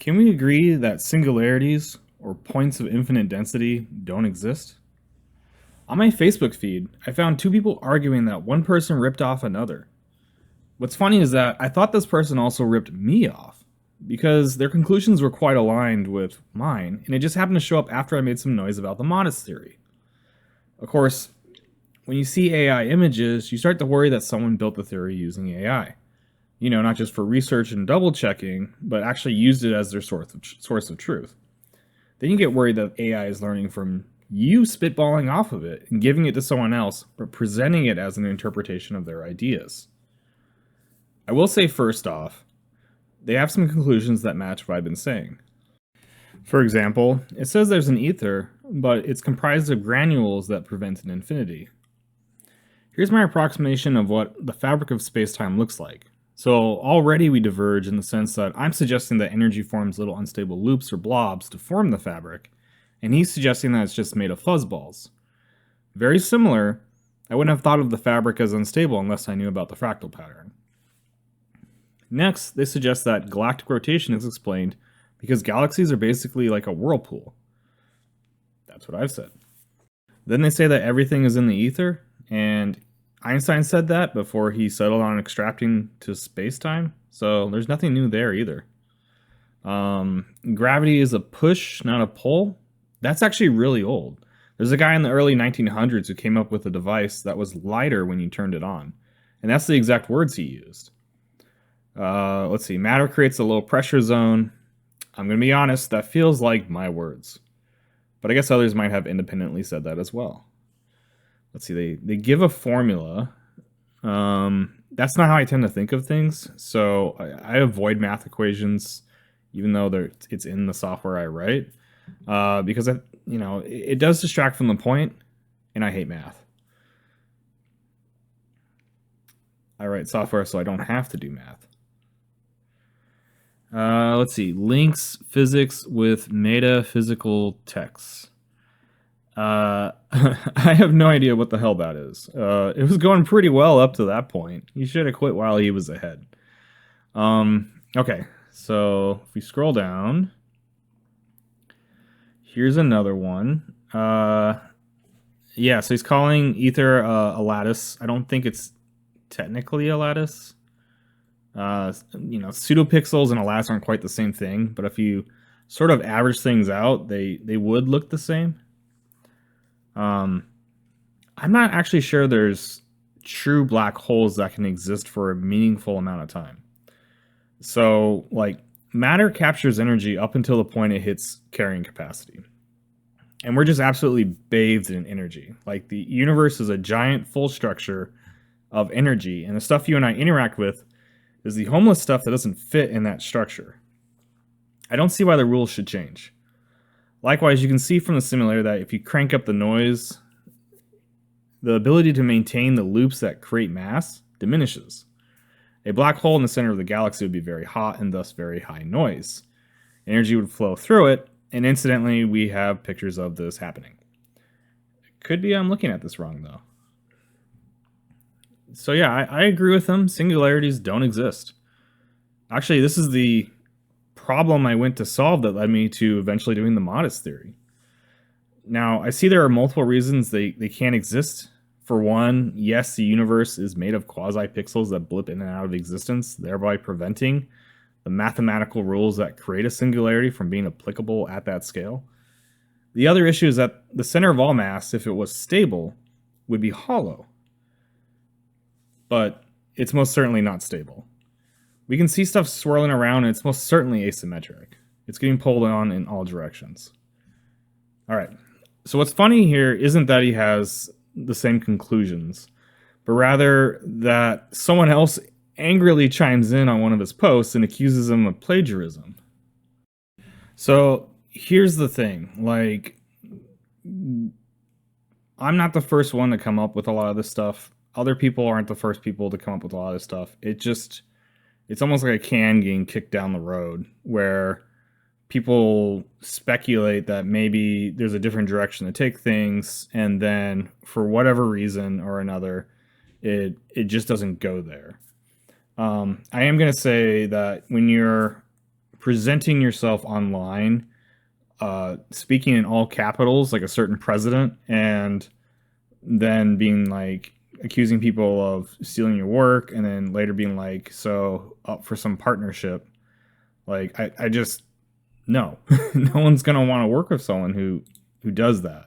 Can we agree that singularities, or points of infinite density, don't exist? On my Facebook feed, I found two people arguing that one person ripped off another. What's funny is that I thought this person also ripped me off, because their conclusions were quite aligned with mine, and it just happened to show up after I made some noise about the modest theory. Of course, when you see AI images, you start to worry that someone built the theory using AI. Not just for research and double checking, but actually used it as their source of truth. Then you get worried that AI is learning from you spitballing off of it and giving it to someone else, but presenting it as an interpretation of their ideas. I will say first off, they have some conclusions that match what I've been saying. For example, it says there's an ether, but it's comprised of granules that prevent an infinity. Here's my approximation of what the fabric of space-time looks like. So already we diverge in the sense that I'm suggesting that energy forms little unstable loops or blobs to form the fabric, and he's suggesting that it's just made of fuzzballs. Very similar, I wouldn't have thought of the fabric as unstable unless I knew about the fractal pattern. Next, they suggest that galactic rotation is explained because galaxies are basically like a whirlpool. That's what I've said. Then they say that everything is in the ether, and Einstein said that before he settled on extracting to space-time, so there's nothing new there either. Gravity is a push, not a pull. That's actually really old. There's a guy in the early 1900s who came up with a device that was lighter when you turned it on, and that's the exact words he used. Let's see, matter creates a low pressure zone. I'm going to be honest, that feels like my words. But I guess others might have independently said that as well. Let's see, they give a formula. That's not how I tend to think of things. So I avoid math equations, even though it's in the software I write, because it does distract from the point, and I hate math. I write software so I don't have to do math. Let's see, links physics with metaphysical texts. I have no idea what the hell that is. It was going pretty well up to that point. He should have quit while he was ahead. Okay, so if we scroll down, here's another one. Yeah, so he's calling ether a lattice. I don't think it's technically a lattice. Pseudopixels and a lattice aren't quite the same thing, but if you sort of average things out, they would look the same. I'm not actually sure there's true black holes that can exist for a meaningful amount of time. So, matter captures energy up until the point it hits carrying capacity. And we're just absolutely bathed in energy. Like, the universe is a giant full structure of energy, and the stuff you and I interact with is the homeless stuff that doesn't fit in that structure. I don't see why the rules should change. Likewise, you can see from the simulator that if you crank up the noise, the ability to maintain the loops that create mass diminishes. A black hole in the center of the galaxy would be very hot and thus very high noise. Energy would flow through it, and incidentally, we have pictures of this happening. Could be I'm looking at this wrong, though. So yeah, I agree with them. Singularities don't exist. Actually, this is the problem I went to solve that led me to eventually doing the modest theory. Now, I see there are multiple reasons they can't exist. For one, yes, the universe is made of quasi-pixels that blip in and out of existence, thereby preventing the mathematical rules that create a singularity from being applicable at that scale. The other issue is that the center of all mass, if it was stable, would be hollow. But it's most certainly not stable. We can see stuff swirling around, and it's most certainly asymmetric. It's getting pulled on in all directions. All right. So what's funny here isn't that he has the same conclusions, but rather that someone else angrily chimes in on one of his posts and accuses him of plagiarism. So here's the thing. I'm not the first one to come up with a lot of this stuff. Other people aren't the first people to come up with a lot of this stuff. It's almost like a can getting kicked down the road where people speculate that maybe there's a different direction to take things, and then for whatever reason or another, it just doesn't go there. I am going to say that when you're presenting yourself online, speaking in all capitals like a certain president, and then being like accusing people of stealing your work, and then later being like, so up for some partnership. Like I just no, no one's gonna want to work with someone who does that.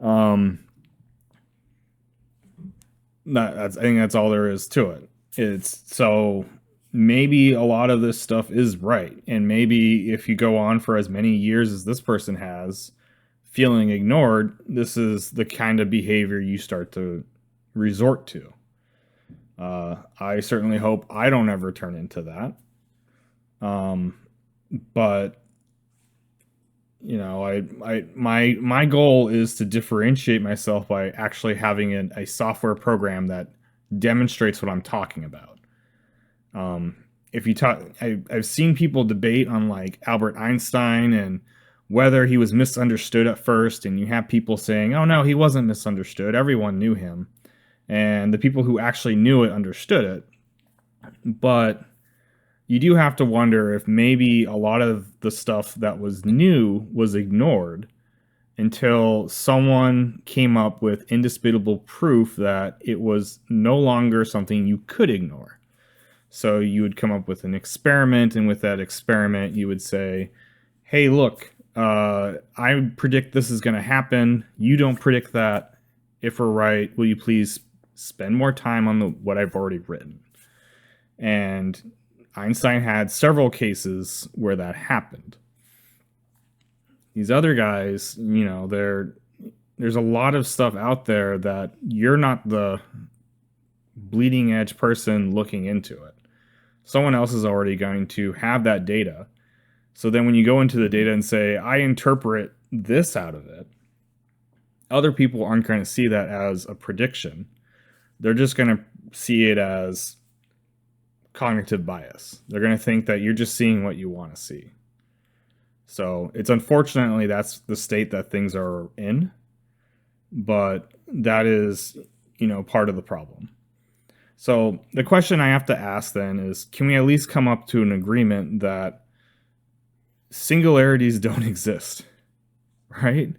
Um, I think that's all there is to it. It's so maybe a lot of this stuff is right, and maybe if you go on for as many years as this person has, feeling ignored, this is the kind of behavior you start to resort to. I certainly hope I don't ever turn into that. Um, but my goal is to differentiate myself by actually having a software program that demonstrates what I'm talking about. Um, if you talk, I've seen people debate on like Albert Einstein and whether he was misunderstood at first, and you have people saying, "Oh no, he wasn't misunderstood. Everyone knew him," and the people who actually knew it understood it. But you do have to wonder if maybe a lot of the stuff that was new was ignored until someone came up with indisputable proof that it was no longer something you could ignore. So you would come up with an experiment, and with that experiment, you would say, hey, look, I predict this is going to happen. You don't predict that. If we're right, will you please spend more time on what I've already written? And Einstein had several cases where that happened. These other guys, there's a lot of stuff out there that you're not the bleeding edge person looking into it. Someone else is already going to have that data. So then when you go into the data and say, I interpret this out of it, other people aren't going to see that as a prediction. They're just going to see it as cognitive bias. They're going to think that you're just seeing what you want to see. So it's unfortunately that's the state that things are in, but that is, part of the problem. So the question I have to ask then is, can we at least come up to an agreement that singularities don't exist, right?